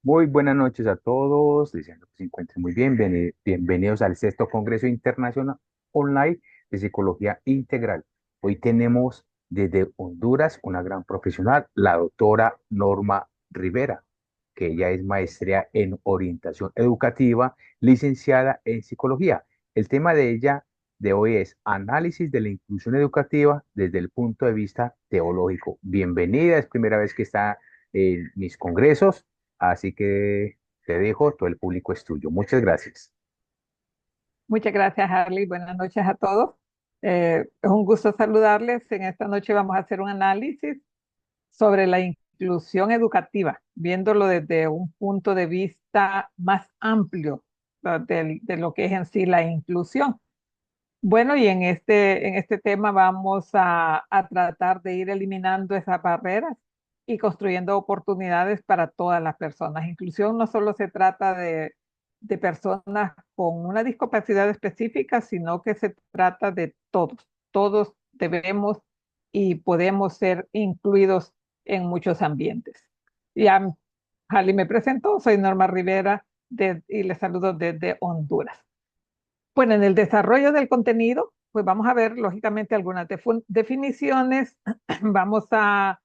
Muy buenas noches a todos, deseando que se encuentren muy bien. Bienvenidos al sexto Congreso Internacional Online de Psicología Integral. Hoy tenemos desde Honduras una gran profesional, la doctora Norma Rivera, que ella es maestría en orientación educativa, licenciada en psicología. El tema de ella de hoy es análisis de la inclusión educativa desde el punto de vista teológico. Bienvenida, es primera vez que está en mis congresos. Así que te dejo, todo el público es tuyo. Muchas gracias. Muchas gracias, Harley. Buenas noches a todos. Es un gusto saludarles. En esta noche vamos a hacer un análisis sobre la inclusión educativa, viéndolo desde un punto de vista más amplio de lo que es en sí la inclusión. Bueno, y en este tema vamos a tratar de ir eliminando esas barreras y construyendo oportunidades para todas las personas. Inclusión no solo se trata de personas con una discapacidad específica, sino que se trata de todos. Todos debemos y podemos ser incluidos en muchos ambientes. Ya, Jali me presentó, soy Norma Rivera y les saludo desde Honduras. Bueno, en el desarrollo del contenido, pues vamos a ver lógicamente algunas definiciones, vamos a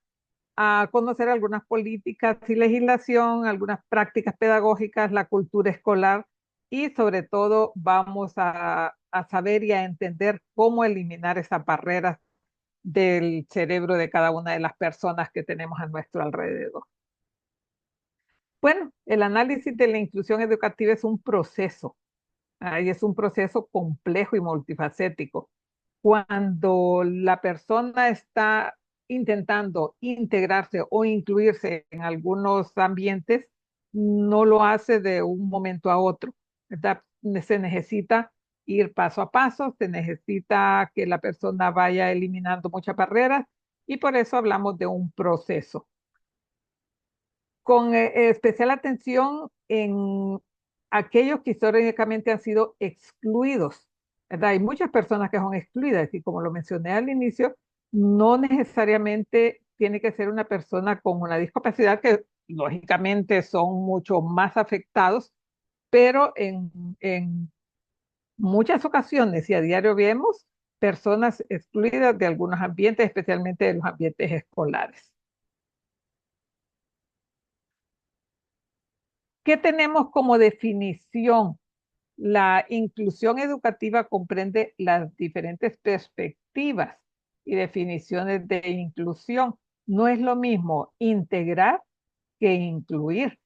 conocer algunas políticas y legislación, algunas prácticas pedagógicas, la cultura escolar y sobre todo vamos a saber y a entender cómo eliminar esas barreras del cerebro de cada una de las personas que tenemos a nuestro alrededor. Bueno, el análisis de la inclusión educativa es un proceso. Ahí es un proceso complejo y multifacético. Cuando la persona está intentando integrarse o incluirse en algunos ambientes, no lo hace de un momento a otro, ¿verdad? Se necesita ir paso a paso, se necesita que la persona vaya eliminando muchas barreras y por eso hablamos de un proceso con especial atención en aquellos que históricamente han sido excluidos, ¿verdad? Hay muchas personas que son excluidas y como lo mencioné al inicio, no necesariamente tiene que ser una persona con una discapacidad que lógicamente son mucho más afectados, pero en muchas ocasiones y a diario vemos personas excluidas de algunos ambientes, especialmente de los ambientes escolares. ¿Qué tenemos como definición? La inclusión educativa comprende las diferentes perspectivas y definiciones de inclusión. No es lo mismo integrar que incluir,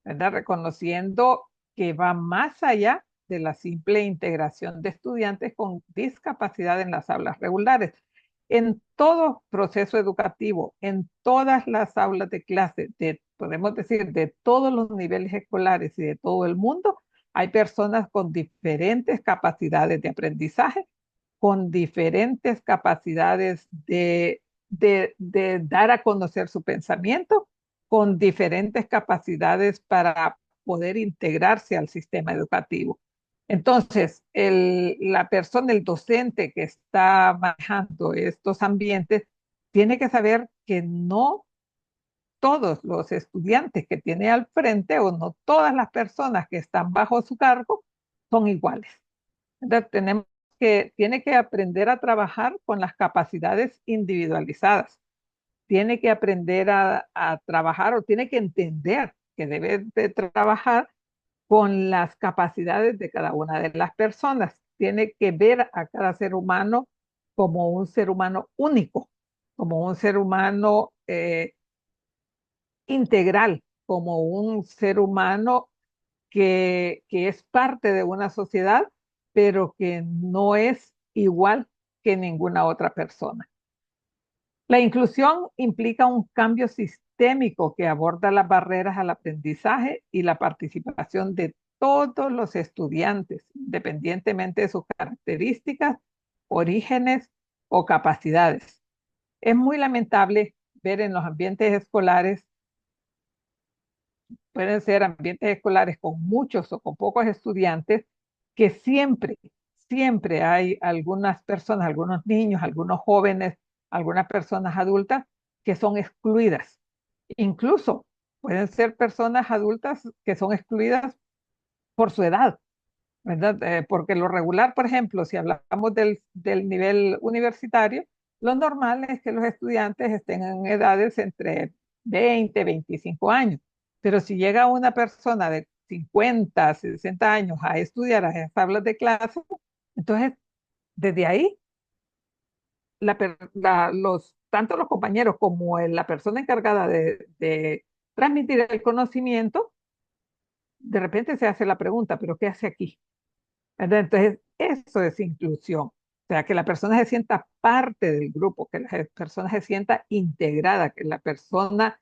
¿verdad? Reconociendo que va más allá de la simple integración de estudiantes con discapacidad en las aulas regulares. En todo proceso educativo, en todas las aulas de clase, podemos decir, de todos los niveles escolares y de todo el mundo, hay personas con diferentes capacidades de aprendizaje, con diferentes capacidades de dar a conocer su pensamiento, con diferentes capacidades para poder integrarse al sistema educativo. Entonces, la persona, el docente que está manejando estos ambientes, tiene que saber que no todos los estudiantes que tiene al frente o no todas las personas que están bajo su cargo son iguales. Entonces, tiene que aprender a trabajar con las capacidades individualizadas. Tiene que aprender a trabajar o tiene que entender que debe de trabajar con las capacidades de cada una de las personas. Tiene que ver a cada ser humano como un ser humano único, como un ser humano integral, como un ser humano que es parte de una sociedad, pero que no es igual que ninguna otra persona. La inclusión implica un cambio sistémico que aborda las barreras al aprendizaje y la participación de todos los estudiantes, independientemente de sus características, orígenes o capacidades. Es muy lamentable ver en los ambientes escolares, pueden ser ambientes escolares con muchos o con pocos estudiantes, que siempre hay algunas personas, algunos niños, algunos jóvenes, algunas personas adultas que son excluidas. Incluso pueden ser personas adultas que son excluidas por su edad, ¿verdad? Porque lo regular, por ejemplo, si hablamos del nivel universitario, lo normal es que los estudiantes estén en edades entre 20, 25 años. Pero si llega una persona de 50, 60 años a estudiar a esas aulas de clase, entonces desde ahí tanto los compañeros como la persona encargada de transmitir el conocimiento, de repente se hace la pregunta, ¿pero qué hace aquí? ¿Verdad? Entonces, eso es inclusión. O sea, que la persona se sienta parte del grupo, que la persona se sienta integrada, que la persona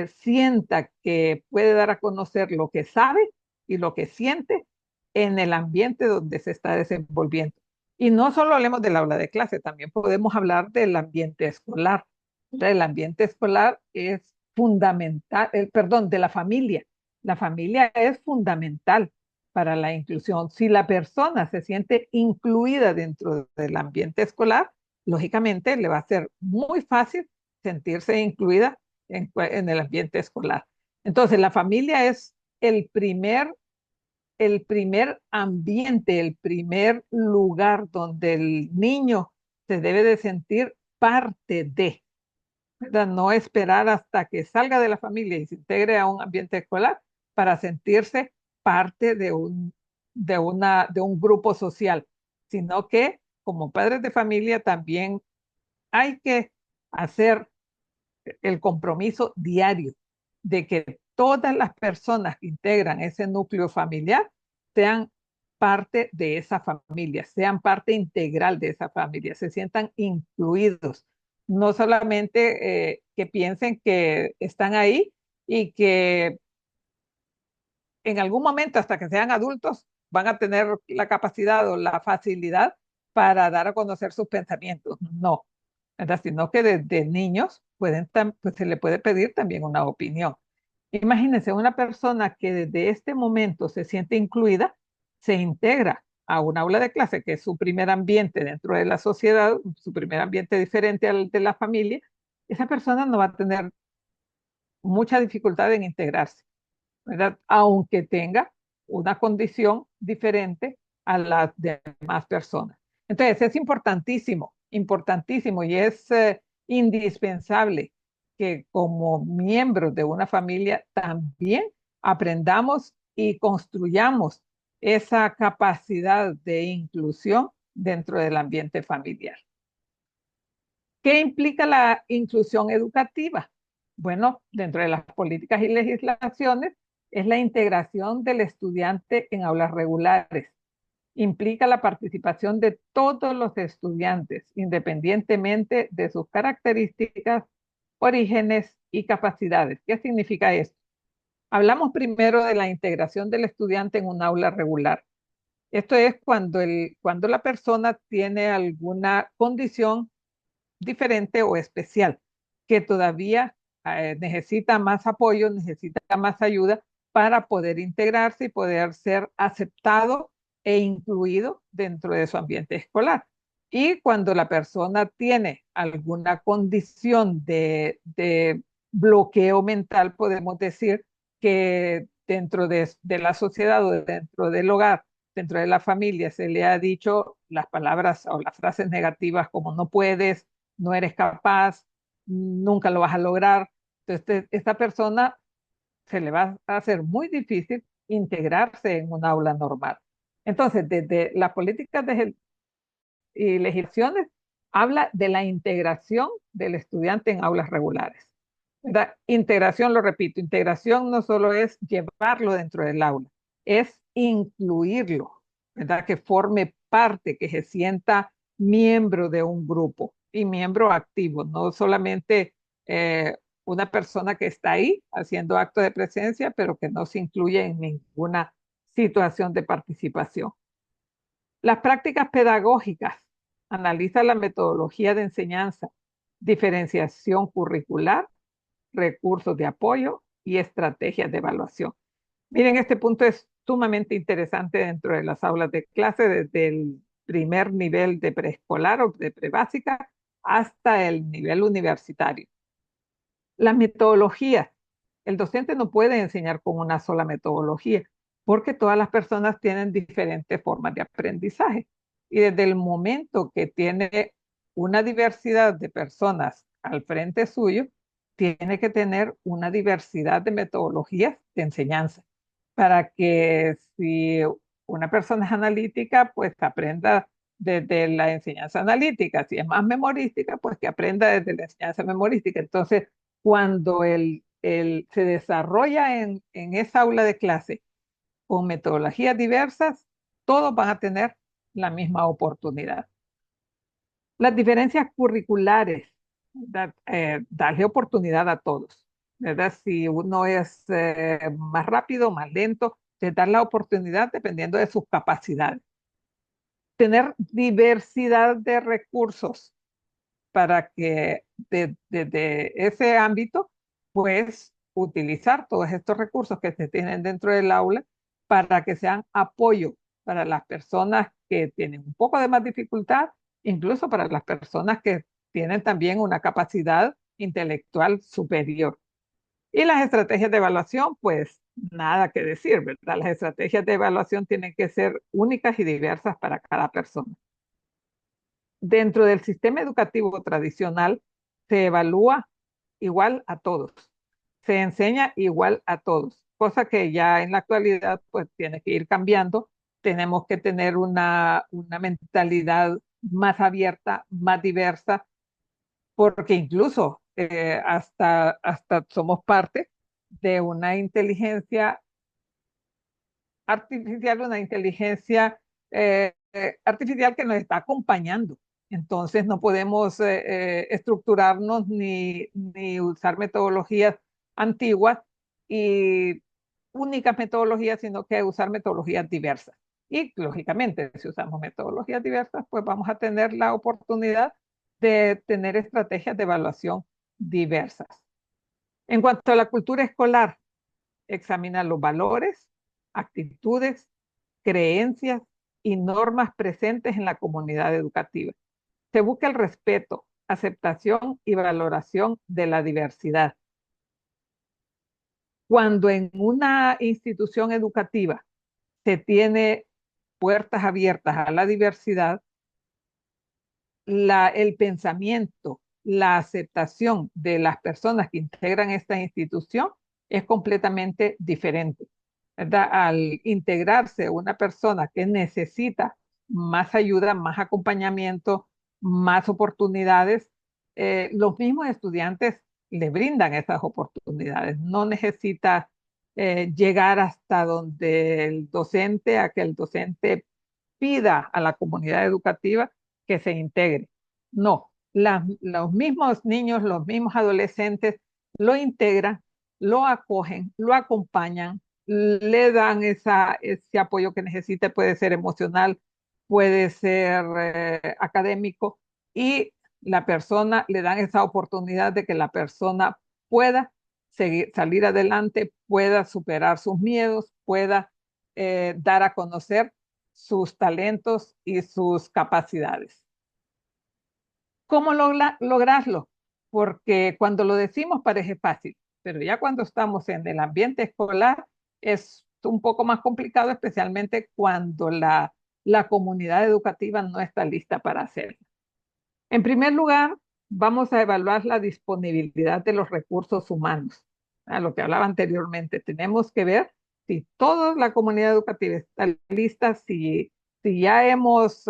sienta que puede dar a conocer lo que sabe y lo que siente en el ambiente donde se está desenvolviendo. Y no solo hablemos del aula de clase, también podemos hablar del ambiente escolar. El ambiente escolar es fundamental, perdón, de la familia. La familia es fundamental para la inclusión. Si la persona se siente incluida dentro del ambiente escolar, lógicamente le va a ser muy fácil sentirse incluida en el ambiente escolar. Entonces, la familia es el primer ambiente, el primer lugar donde el niño se debe de sentir parte de, ¿verdad? No esperar hasta que salga de la familia y se integre a un ambiente escolar para sentirse parte de un grupo social, sino que como padres de familia también hay que hacer el compromiso diario de que todas las personas que integran ese núcleo familiar sean parte de esa familia, sean parte integral de esa familia, se sientan incluidos, no solamente que piensen que están ahí y que en algún momento, hasta que sean adultos, van a tener la capacidad o la facilidad para dar a conocer sus pensamientos. No, ¿verdad? Sino que desde niños pues se le puede pedir también una opinión. Imagínense una persona que desde este momento se siente incluida, se integra a un aula de clase, que es su primer ambiente dentro de la sociedad, su primer ambiente diferente al de la familia. Esa persona no va a tener mucha dificultad en integrarse, ¿verdad? Aunque tenga una condición diferente a las demás personas. Entonces, es importantísimo, importantísimo y es indispensable que como miembros de una familia también aprendamos y construyamos esa capacidad de inclusión dentro del ambiente familiar. ¿Qué implica la inclusión educativa? Bueno, dentro de las políticas y legislaciones es la integración del estudiante en aulas regulares. Implica la participación de todos los estudiantes, independientemente de sus características, orígenes y capacidades. ¿Qué significa esto? Hablamos primero de la integración del estudiante en un aula regular. Esto es cuando la persona tiene alguna condición diferente o especial, que todavía necesita más apoyo, necesita más ayuda para poder integrarse y poder ser aceptado e incluido dentro de su ambiente escolar. Y cuando la persona tiene alguna condición de bloqueo mental, podemos decir que dentro de la sociedad o dentro del hogar, dentro de la familia, se le ha dicho las palabras o las frases negativas como no puedes, no eres capaz, nunca lo vas a lograr. Entonces, esta persona se le va a hacer muy difícil integrarse en un aula normal. Entonces, desde las políticas y legislaciones, habla de la integración del estudiante en aulas regulares. ¿Verdad? Integración, lo repito, integración no solo es llevarlo dentro del aula, es incluirlo, ¿verdad? Que forme parte, que se sienta miembro de un grupo y miembro activo, no solamente una persona que está ahí haciendo acto de presencia, pero que no se incluye en ninguna situación de participación. Las prácticas pedagógicas analizan la metodología de enseñanza, diferenciación curricular, recursos de apoyo y estrategias de evaluación. Miren, este punto es sumamente interesante dentro de las aulas de clase, desde el primer nivel de preescolar o de prebásica hasta el nivel universitario. Las metodologías El docente no puede enseñar con una sola metodología, porque todas las personas tienen diferentes formas de aprendizaje. Y desde el momento que tiene una diversidad de personas al frente suyo, tiene que tener una diversidad de metodologías de enseñanza para que si una persona es analítica, pues aprenda desde la enseñanza analítica. Si es más memorística, pues que aprenda desde la enseñanza memorística. Entonces, cuando se desarrolla en esa aula de clase con metodologías diversas, todos van a tener la misma oportunidad. Las diferencias curriculares, darle oportunidad a todos, ¿verdad? Si uno es más rápido, más lento, de dar la oportunidad dependiendo de sus capacidades. Tener diversidad de recursos para que desde ese ámbito, pues utilizar todos estos recursos que se tienen dentro del aula para que sean apoyo para las personas que tienen un poco de más dificultad, incluso para las personas que tienen también una capacidad intelectual superior. Y las estrategias de evaluación, pues nada que decir, ¿verdad? Las estrategias de evaluación tienen que ser únicas y diversas para cada persona. Dentro del sistema educativo tradicional se evalúa igual a todos, se enseña igual a todos, cosa que ya en la actualidad pues tiene que ir cambiando. Tenemos que tener una mentalidad más abierta, más diversa, porque incluso hasta somos parte de una inteligencia artificial, una inteligencia artificial que nos está acompañando. Entonces no podemos estructurarnos ni usar metodologías antiguas y únicas metodologías, sino que usar metodologías diversas. Y lógicamente, si usamos metodologías diversas, pues vamos a tener la oportunidad de tener estrategias de evaluación diversas. En cuanto a la cultura escolar, examina los valores, actitudes, creencias y normas presentes en la comunidad educativa. Se busca el respeto, aceptación y valoración de la diversidad. Cuando en una institución educativa se tiene puertas abiertas a la diversidad, el pensamiento, la aceptación de las personas que integran esta institución es completamente diferente, ¿verdad? Al integrarse una persona que necesita más ayuda, más acompañamiento, más oportunidades, los mismos estudiantes le brindan esas oportunidades. No necesita llegar hasta donde el docente, a que el docente pida a la comunidad educativa que se integre. No, los mismos niños, los mismos adolescentes lo integran, lo acogen, lo acompañan, le dan ese apoyo que necesita, puede ser emocional, puede ser académico, y la persona le dan esa oportunidad de que la persona pueda salir adelante, pueda superar sus miedos, pueda dar a conocer sus talentos y sus capacidades. ¿Cómo lograrlo? Porque cuando lo decimos parece fácil, pero ya cuando estamos en el ambiente escolar es un poco más complicado, especialmente cuando la comunidad educativa no está lista para hacerlo. En primer lugar, vamos a evaluar la disponibilidad de los recursos humanos. A lo que hablaba anteriormente, tenemos que ver si toda la comunidad educativa está lista, si ya hemos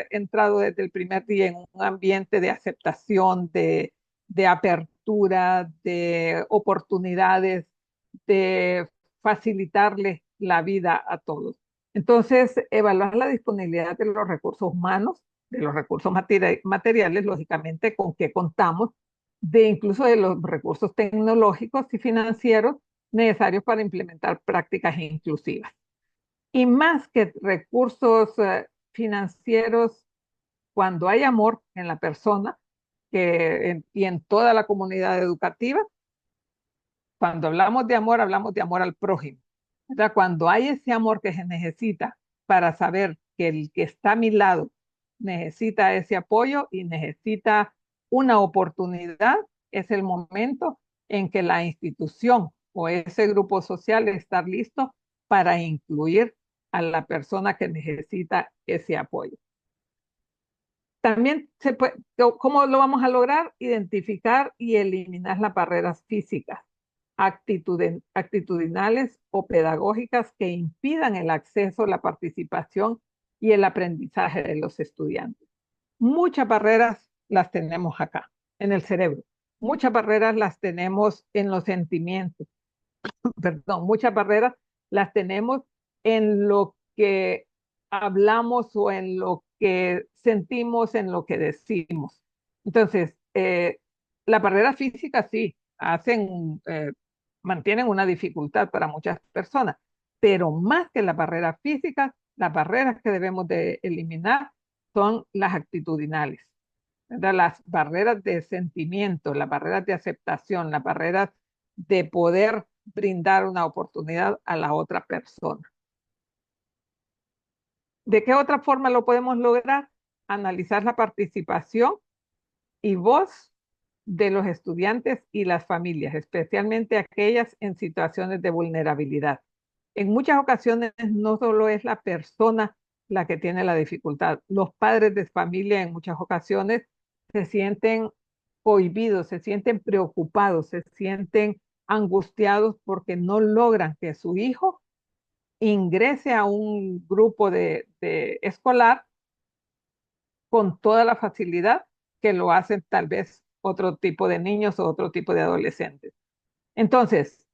entrado desde el primer día en un ambiente de aceptación, de apertura, de oportunidades, de facilitarle la vida a todos. Entonces, evaluar la disponibilidad de los recursos humanos, de los recursos materiales, lógicamente, con que contamos, de incluso de los recursos tecnológicos y financieros necesarios para implementar prácticas inclusivas. Y más que recursos financieros, cuando hay amor en la persona y en toda la comunidad educativa, cuando hablamos de amor al prójimo. O sea, cuando hay ese amor que se necesita para saber que el que está a mi lado necesita ese apoyo y necesita una oportunidad, es el momento en que la institución o ese grupo social estar listo para incluir a la persona que necesita ese apoyo. También ¿cómo lo vamos a lograr? Identificar y eliminar las barreras físicas, actitudinales o pedagógicas que impidan el acceso, la participación y el aprendizaje de los estudiantes. Muchas barreras las tenemos acá, en el cerebro. Muchas barreras las tenemos en los sentimientos. Perdón, muchas barreras las tenemos en lo que hablamos o en lo que sentimos, en lo que decimos. Entonces, las barreras físicas sí mantienen una dificultad para muchas personas, pero más que las barreras físicas, las barreras que debemos de eliminar son las actitudinales, ¿verdad? Las barreras de sentimiento, las barreras de aceptación, las barreras de poder brindar una oportunidad a la otra persona. ¿De qué otra forma lo podemos lograr? Analizar la participación y voz de los estudiantes y las familias, especialmente aquellas en situaciones de vulnerabilidad. En muchas ocasiones no solo es la persona la que tiene la dificultad, los padres de familia en muchas ocasiones se sienten cohibidos, se sienten preocupados, se sienten angustiados porque no logran que su hijo ingrese a un grupo de escolar con toda la facilidad que lo hacen tal vez otro tipo de niños o otro tipo de adolescentes. Entonces,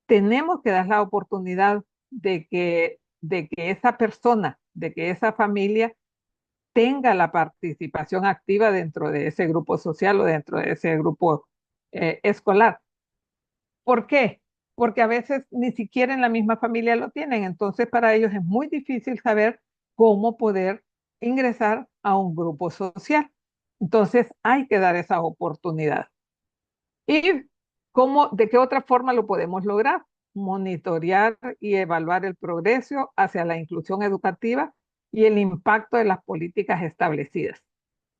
tenemos que dar la oportunidad de que esa persona, de que esa familia tenga la participación activa dentro de ese grupo social o dentro de ese grupo escolar. ¿Por qué? Porque a veces ni siquiera en la misma familia lo tienen, entonces para ellos es muy difícil saber cómo poder ingresar a un grupo social. Entonces hay que dar esa oportunidad. ¿Y de qué otra forma lo podemos lograr? Monitorear y evaluar el progreso hacia la inclusión educativa y el impacto de las políticas establecidas.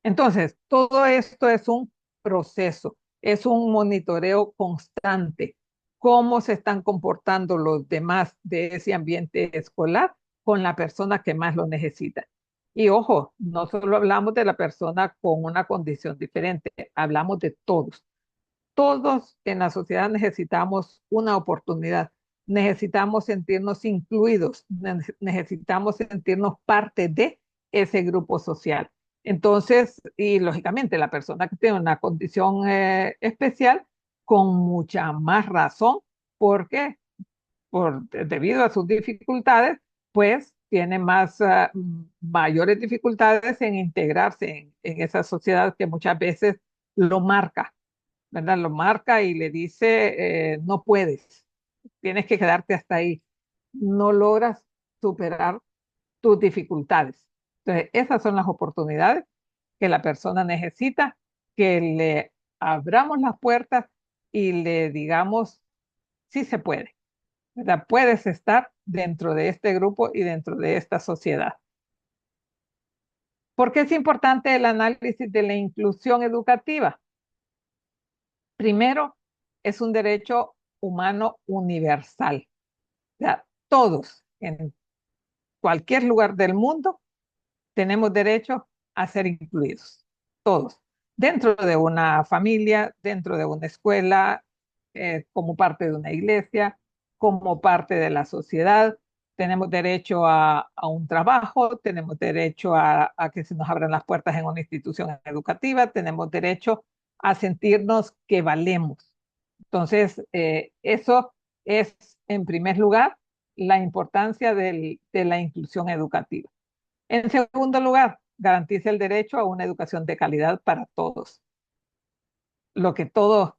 Entonces, todo esto es un proceso, es un monitoreo constante. Cómo se están comportando los demás de ese ambiente escolar con la persona que más lo necesita. Y ojo, no solo hablamos de la persona con una condición diferente, hablamos de todos. Todos en la sociedad necesitamos una oportunidad, necesitamos sentirnos incluidos, necesitamos sentirnos parte de ese grupo social. Entonces, y lógicamente la persona que tiene una condición especial, con mucha más razón, porque debido a sus dificultades, pues tiene mayores dificultades en integrarse en esa sociedad que muchas veces lo marca, ¿verdad? Lo marca y le dice, no puedes, tienes que quedarte hasta ahí, no logras superar tus dificultades. Entonces, esas son las oportunidades que la persona necesita, que le abramos las puertas y le digamos, sí se puede, ¿verdad? Puedes estar dentro de este grupo y dentro de esta sociedad. ¿Por qué es importante el análisis de la inclusión educativa? Primero, es un derecho humano universal. O sea, todos en cualquier lugar del mundo tenemos derecho a ser incluidos. Todos. Dentro de una familia, dentro de una escuela, como parte de una iglesia, como parte de la sociedad. Tenemos derecho a un trabajo, tenemos derecho a que se nos abran las puertas en una institución educativa, tenemos derecho a sentirnos que valemos. Entonces, eso es, en primer lugar, la importancia de la inclusión educativa. En segundo lugar, garantiza el derecho a una educación de calidad para todos, lo que todo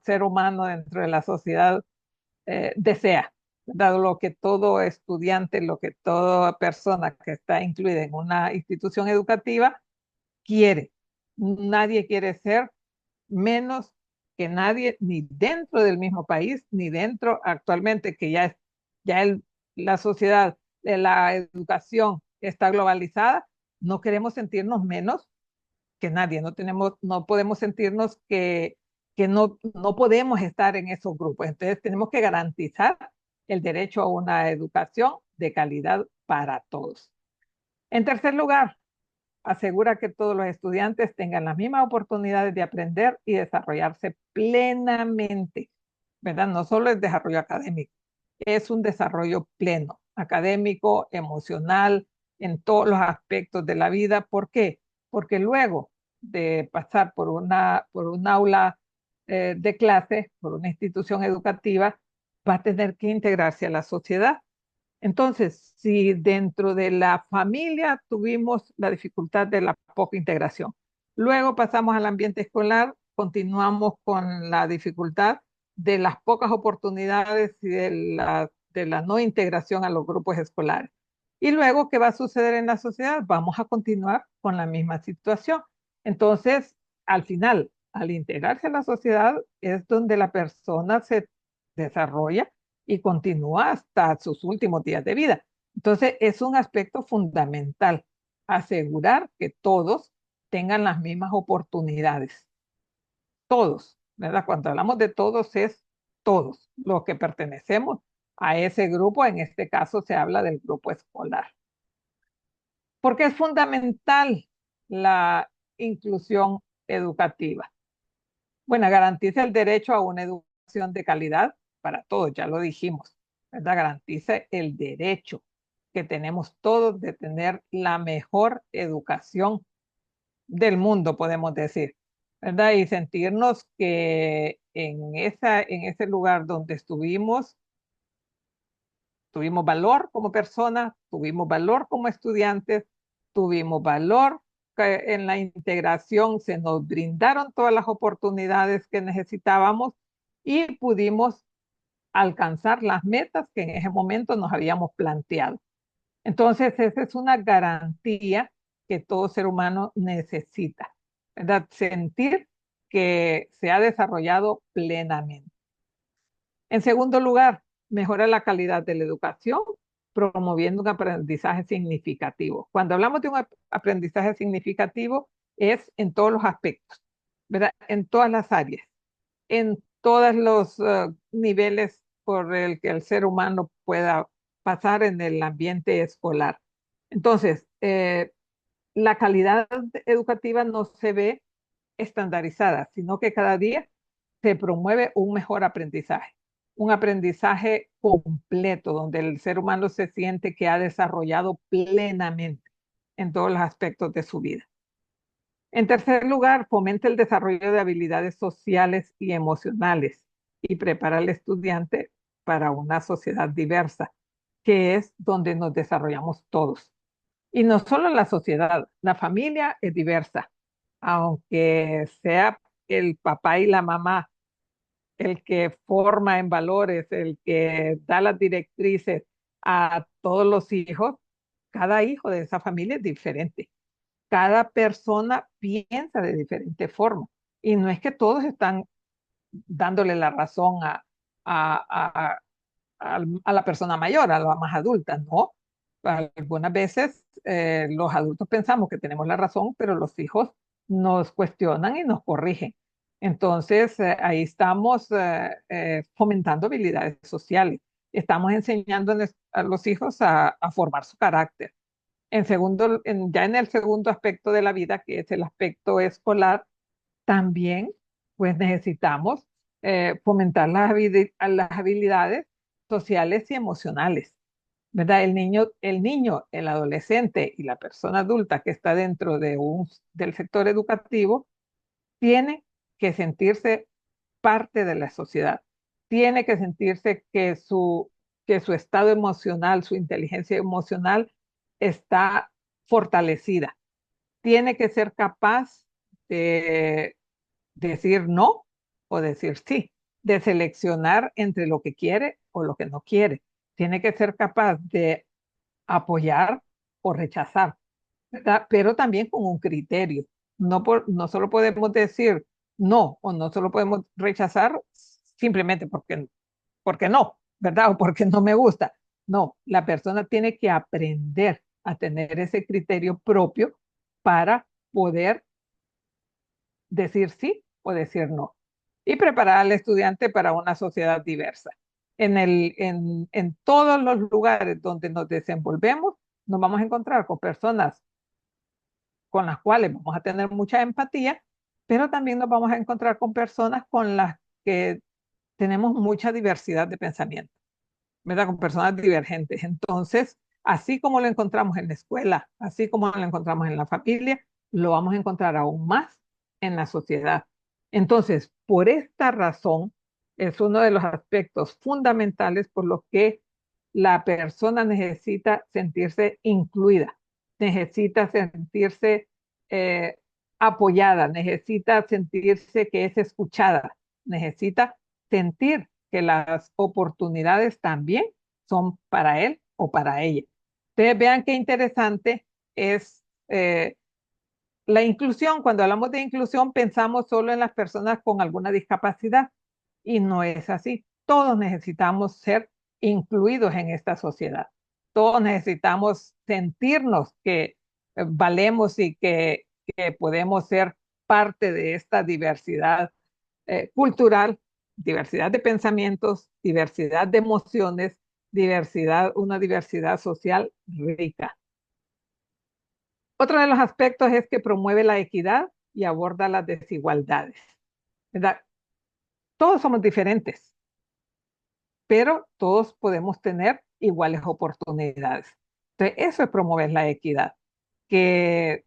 ser humano dentro de la sociedad desea, dado lo que todo estudiante, lo que toda persona que está incluida en una institución educativa quiere. Nadie quiere ser menos que nadie, ni dentro del mismo país, ni dentro actualmente, que la sociedad, la educación está globalizada, no queremos sentirnos menos que nadie, no podemos sentirnos que no podemos estar en esos grupos. Entonces tenemos que garantizar el derecho a una educación de calidad para todos. En tercer lugar, asegura que todos los estudiantes tengan las mismas oportunidades de aprender y desarrollarse plenamente, ¿verdad? No solo el desarrollo académico, es un desarrollo pleno, académico, emocional, en todos los aspectos de la vida. ¿Por qué? Porque luego de pasar por un aula de clase, por una institución educativa, va a tener que integrarse a la sociedad. Entonces, si dentro de la familia tuvimos la dificultad de la poca integración, luego pasamos al ambiente escolar, continuamos con la dificultad de las pocas oportunidades y de la no integración a los grupos escolares. Y luego, ¿qué va a suceder en la sociedad? Vamos a continuar con la misma situación. Entonces, al final, al integrarse a la sociedad, es donde la persona se desarrolla y continúa hasta sus últimos días de vida. Entonces, es un aspecto fundamental asegurar que todos tengan las mismas oportunidades. Todos, ¿verdad? Cuando hablamos de todos, es todos los que pertenecemos a ese grupo. En este caso, se habla del grupo escolar. Porque es fundamental la inclusión educativa. Bueno, garantiza el derecho a una educación de calidad para todos, ya lo dijimos, ¿verdad? Garantiza el derecho que tenemos todos de tener la mejor educación del mundo, podemos decir, ¿verdad? Y sentirnos que en ese lugar donde estuvimos, tuvimos valor como personas, tuvimos valor como estudiantes, tuvimos valor en la integración, se nos brindaron todas las oportunidades que necesitábamos y pudimos alcanzar las metas que en ese momento nos habíamos planteado. Entonces, esa es una garantía que todo ser humano necesita, ¿verdad? Sentir que se ha desarrollado plenamente. En segundo lugar, mejora la calidad de la educación, promoviendo un aprendizaje significativo. Cuando hablamos de un aprendizaje significativo, es en todos los aspectos, ¿verdad? En todas las áreas, en todos los niveles por el que el ser humano pueda pasar en el ambiente escolar. Entonces, la calidad educativa no se ve estandarizada, sino que cada día se promueve un mejor aprendizaje, un aprendizaje completo, donde el ser humano se siente que ha desarrollado plenamente en todos los aspectos de su vida. En tercer lugar, fomenta el desarrollo de habilidades sociales y emocionales y prepara al estudiante para una sociedad diversa, que es donde nos desarrollamos todos. Y no solo la sociedad, la familia es diversa, aunque sea el papá y la mamá el que forma en valores, el que da las directrices a todos los hijos, cada hijo de esa familia es diferente. Cada persona piensa de diferente forma. Y no es que todos están dándole la razón a, a la persona mayor, a la más adulta, no. Algunas veces los adultos pensamos que tenemos la razón, pero los hijos nos cuestionan y nos corrigen. Entonces, ahí estamos fomentando habilidades sociales. Estamos enseñando a los hijos a formar su carácter. Ya en el segundo aspecto de la vida, que es el aspecto escolar, también pues necesitamos fomentar las habilidades sociales y emocionales, ¿verdad? El adolescente y la persona adulta que está dentro del sector educativo tiene que sentirse parte de la sociedad, tiene que sentirse que su estado emocional, su inteligencia emocional está fortalecida, tiene que ser capaz de decir no o decir sí, de seleccionar entre lo que quiere o lo que no quiere. Tiene que ser capaz de apoyar o rechazar, ¿verdad? Pero también con un criterio. No solo podemos decir no o no solo podemos rechazar simplemente porque no, ¿verdad? O porque no me gusta. No, la persona tiene que aprender a tener ese criterio propio para poder decir sí o decir no. y preparar al estudiante para una sociedad diversa. En todos los lugares donde nos desenvolvemos, nos vamos a encontrar con personas con las cuales vamos a tener mucha empatía, pero también nos vamos a encontrar con personas con las que tenemos mucha diversidad de pensamiento, ¿verdad? Con personas divergentes. Entonces, así como lo encontramos en la escuela, así como lo encontramos en la familia, lo vamos a encontrar aún más en la sociedad. Entonces, por esta razón, es uno de los aspectos fundamentales por los que la persona necesita sentirse incluida, necesita sentirse eh, apoyada, necesita sentirse que es escuchada, necesita sentir que las oportunidades también son para él o para ella. Ustedes vean qué interesante es la inclusión. Cuando hablamos de inclusión, pensamos solo en las personas con alguna discapacidad y no es así. Todos necesitamos ser incluidos en esta sociedad. Todos necesitamos sentirnos que valemos y que podemos ser parte de esta diversidad cultural, diversidad de pensamientos, diversidad de emociones, una diversidad social rica. Otro de los aspectos es que promueve la equidad y aborda las desigualdades, ¿verdad? Todos somos diferentes, pero todos podemos tener iguales oportunidades. Entonces, eso es promover la equidad, que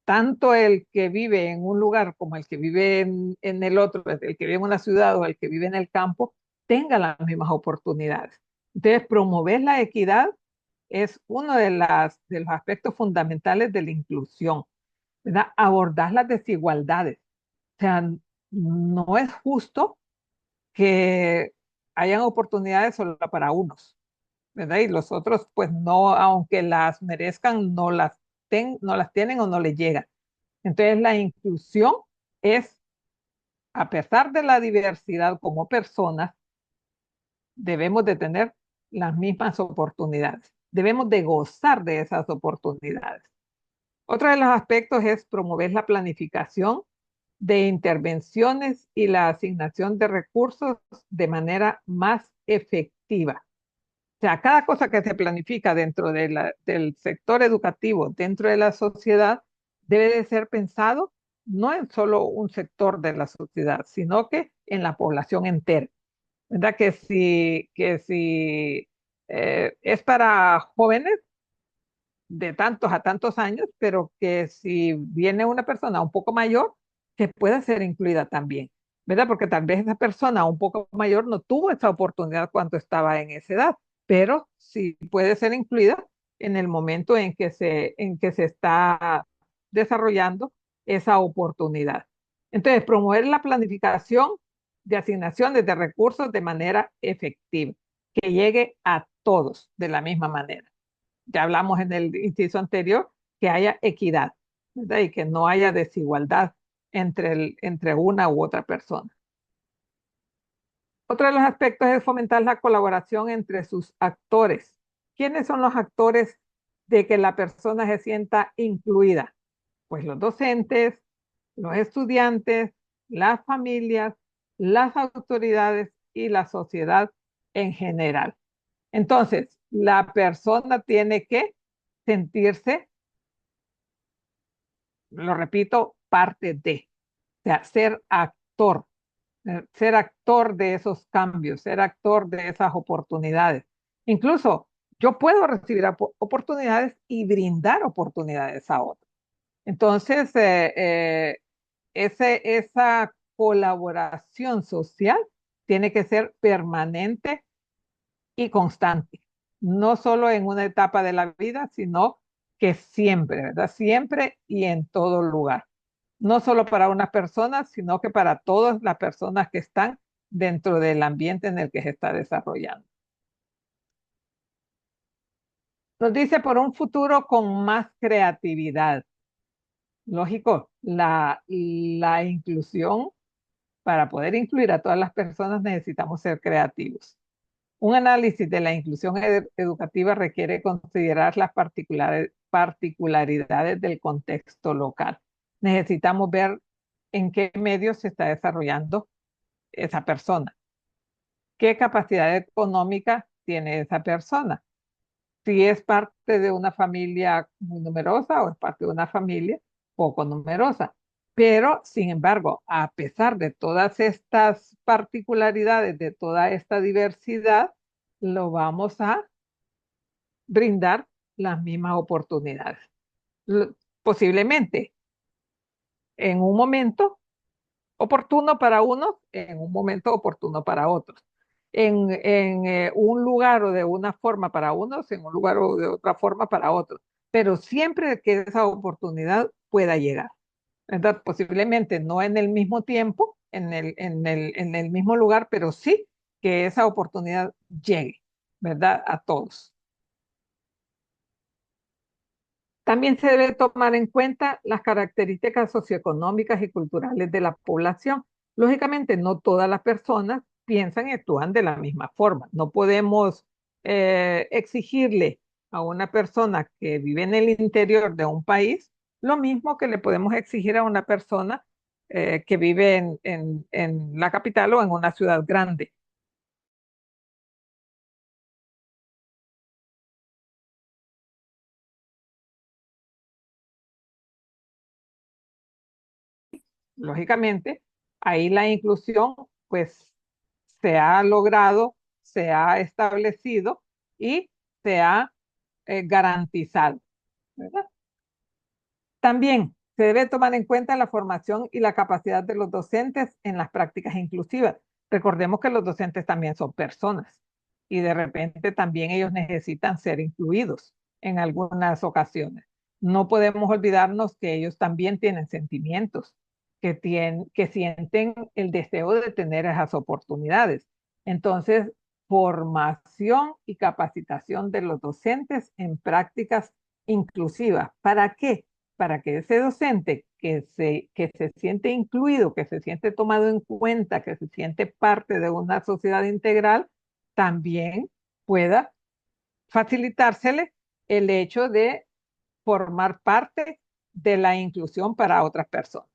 tanto el que vive en un lugar como el que vive en el otro, el que vive en una ciudad o el que vive en el campo, tenga las mismas oportunidades. Entonces, promover la equidad es uno de los aspectos fundamentales de la inclusión, ¿verdad? Abordar las desigualdades. O sea, no es justo que hayan oportunidades solo para unos, ¿verdad? Y los otros, pues no, aunque las merezcan, no las tienen o no les llegan. Entonces, la inclusión es, a pesar de la diversidad como personas, debemos de tener las mismas oportunidades. Debemos de gozar de esas oportunidades. Otro de los aspectos es promover la planificación de intervenciones y la asignación de recursos de manera más efectiva. O sea, cada cosa que se planifica dentro del sector educativo, dentro de la sociedad, debe de ser pensado no en solo un sector de la sociedad, sino que en la población entera. ¿Verdad? Que si es para jóvenes de tantos a tantos años, pero que si viene una persona un poco mayor, que pueda ser incluida también, ¿verdad? Porque tal vez esa persona un poco mayor no tuvo esa oportunidad cuando estaba en esa edad, pero sí puede ser incluida en el momento en que se está desarrollando esa oportunidad. Entonces, promover la planificación de asignaciones de recursos de manera efectiva, que llegue a todos de la misma manera. Ya hablamos en el inciso anterior, que haya equidad, ¿verdad? Y que no haya desigualdad entre una u otra persona. Otro de los aspectos es fomentar la colaboración entre sus actores. ¿Quiénes son los actores de que la persona se sienta incluida? Pues los docentes, los estudiantes, las familias, las autoridades y la sociedad en general. Entonces, la persona tiene que sentirse, lo repito, parte de, o sea, ser actor de esos cambios, ser actor de esas oportunidades. Incluso yo puedo recibir oportunidades y brindar oportunidades a otros. Entonces, esa colaboración social tiene que ser permanente y constante, no solo en una etapa de la vida, sino que siempre, ¿verdad? Siempre y en todo lugar. No solo para unas personas, sino que para todas las personas que están dentro del ambiente en el que se está desarrollando. Nos dice por un futuro con más creatividad. Lógico, la inclusión, para poder incluir a todas las personas necesitamos ser creativos. Un análisis de la inclusión educativa requiere considerar las particularidades del contexto local. Necesitamos ver en qué medio se está desarrollando esa persona, qué capacidad económica tiene esa persona, si es parte de una familia muy numerosa o es parte de una familia poco numerosa. Pero, sin embargo, a pesar de todas estas particularidades, de toda esta diversidad, lo vamos a brindar las mismas oportunidades. Posiblemente en un momento oportuno para unos, en un momento oportuno para otros. En un lugar o de una forma para unos, en un lugar o de otra forma para otros. Pero siempre que esa oportunidad pueda llegar, ¿verdad? Posiblemente no en el mismo tiempo, en el mismo lugar, pero sí que esa oportunidad llegue, ¿verdad? A todos. También se debe tomar en cuenta las características socioeconómicas y culturales de la población. Lógicamente, no todas las personas piensan y actúan de la misma forma. No podemos exigirle a una persona que vive en el interior de un país lo mismo que le podemos exigir a una persona que vive en la capital o en una ciudad grande. Lógicamente, ahí la inclusión pues se ha logrado, se ha establecido y se ha garantizado, ¿verdad? También se debe tomar en cuenta la formación y la capacidad de los docentes en las prácticas inclusivas. Recordemos que los docentes también son personas y de repente también ellos necesitan ser incluidos en algunas ocasiones. No podemos olvidarnos que ellos también tienen sentimientos, que sienten el deseo de tener esas oportunidades. Entonces, formación y capacitación de los docentes en prácticas inclusivas. ¿Para qué? Para que ese docente que se siente incluido, que se siente tomado en cuenta, que se siente parte de una sociedad integral, también pueda facilitársele el hecho de formar parte de la inclusión para otras personas.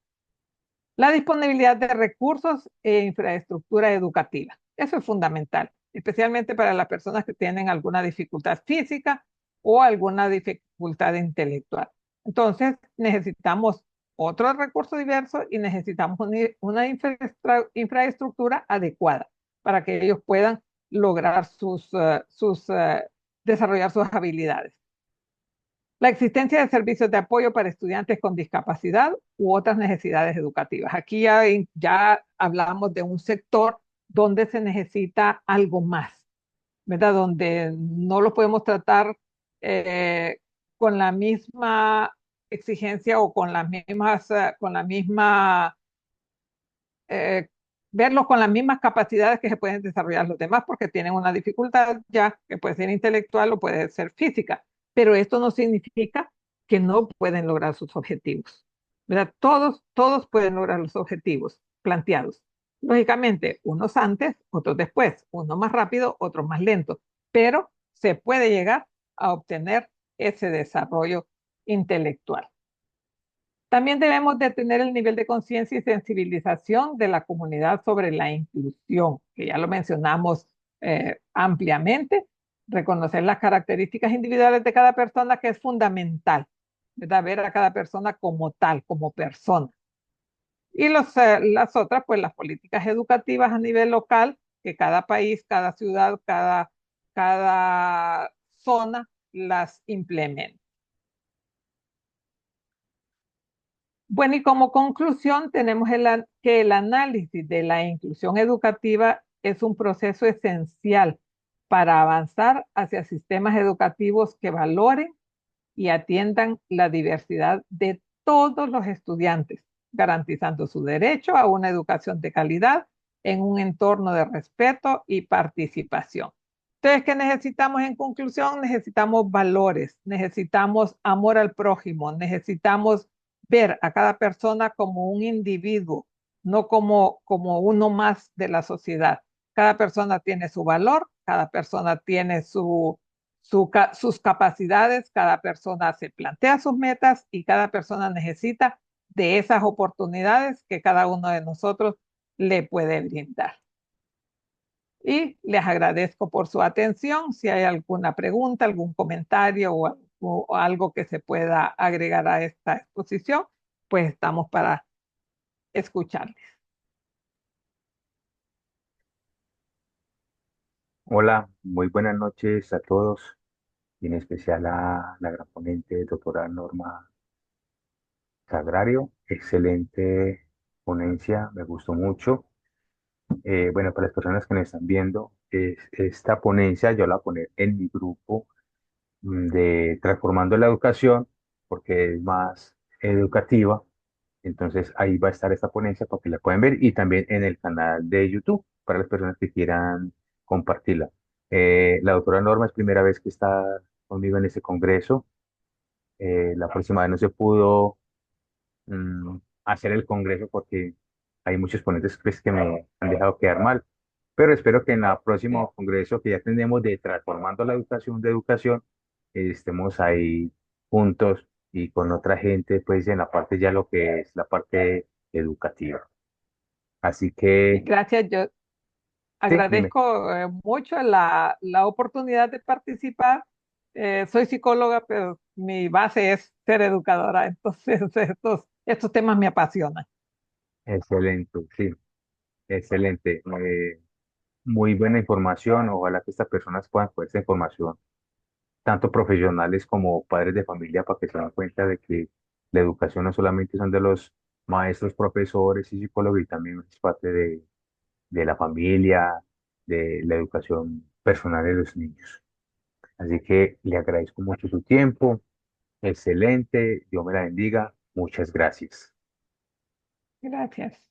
La disponibilidad de recursos e infraestructura educativa. Eso es fundamental, especialmente para las personas que tienen alguna dificultad física o alguna dificultad intelectual. Entonces, necesitamos otros recursos diversos y necesitamos una infraestructura adecuada para que ellos puedan lograr desarrollar sus habilidades. La existencia de servicios de apoyo para estudiantes con discapacidad u otras necesidades educativas. Aquí ya hablamos de un sector donde se necesita algo más, ¿verdad? Donde no lo podemos tratar eh, con la misma exigencia o con la misma, eh, verlos con las mismas capacidades que se pueden desarrollar los demás porque tienen una dificultad ya que puede ser intelectual o puede ser física, pero esto no significa que no pueden lograr sus objetivos, ¿verdad? Todos pueden lograr los objetivos planteados. Lógicamente, unos antes, otros después, unos más rápido, otros más lento, pero se puede llegar a obtener ese desarrollo intelectual. También debemos de tener el nivel de conciencia y sensibilización de la comunidad sobre la inclusión, que ya lo mencionamos ampliamente, reconocer las características individuales de cada persona, que es fundamental, ¿verdad? Ver a cada persona como tal, como persona. Y las otras, pues las políticas educativas a nivel local, que cada país, cada ciudad, cada zona las implementa. Bueno, y como conclusión tenemos que el análisis de la inclusión educativa es un proceso esencial para avanzar hacia sistemas educativos que valoren y atiendan la diversidad de todos los estudiantes, garantizando su derecho a una educación de calidad en un entorno de respeto y participación. Entonces, ¿qué necesitamos en conclusión? Necesitamos valores, necesitamos amor al prójimo, necesitamos ver a cada persona como un individuo, no como uno más de la sociedad. Cada persona tiene su valor, cada persona tiene sus capacidades, cada persona se plantea sus metas y cada persona necesita de esas oportunidades que cada uno de nosotros le puede brindar. Y les agradezco por su atención. Si hay alguna pregunta, algún comentario o algo que se pueda agregar a esta exposición, pues estamos para escucharles. Hola, muy buenas noches a todos, y en especial a la gran ponente, doctora Norma Sagrario. Excelente ponencia, me gustó mucho. Bueno, para las personas que me están viendo, esta ponencia yo la voy a poner en mi grupo de Transformando la Educación, porque es más educativa. Entonces ahí va a estar esta ponencia para que la puedan ver y también en el canal de YouTube para las personas que quieran compartirla. La doctora Norma es primera vez que está conmigo en este congreso. La próxima vez no se pudo hacer el congreso porque hay muchos ponentes pues, que me han dejado quedar mal. Pero espero que en el próximo congreso que ya tenemos de Transformando la Educación de Educación, estemos ahí juntos y con otra gente, pues en la parte ya lo que es la parte educativa. Así Y que, gracias, yo sí, dime, agradezco mucho la oportunidad de participar. Soy psicóloga, pero mi base es ser educadora, entonces estos temas me apasionan. excelente, sí, excelente. Muy buena información. Ojalá que estas personas puedan coger esta información, tanto profesionales como padres de familia, para que se den cuenta de que la educación no solamente son de los maestros, profesores y psicólogos, y también es parte de la familia, de la educación personal de los niños. Así que le agradezco mucho su tiempo. Excelente. Dios me la bendiga. Muchas gracias. Gracias.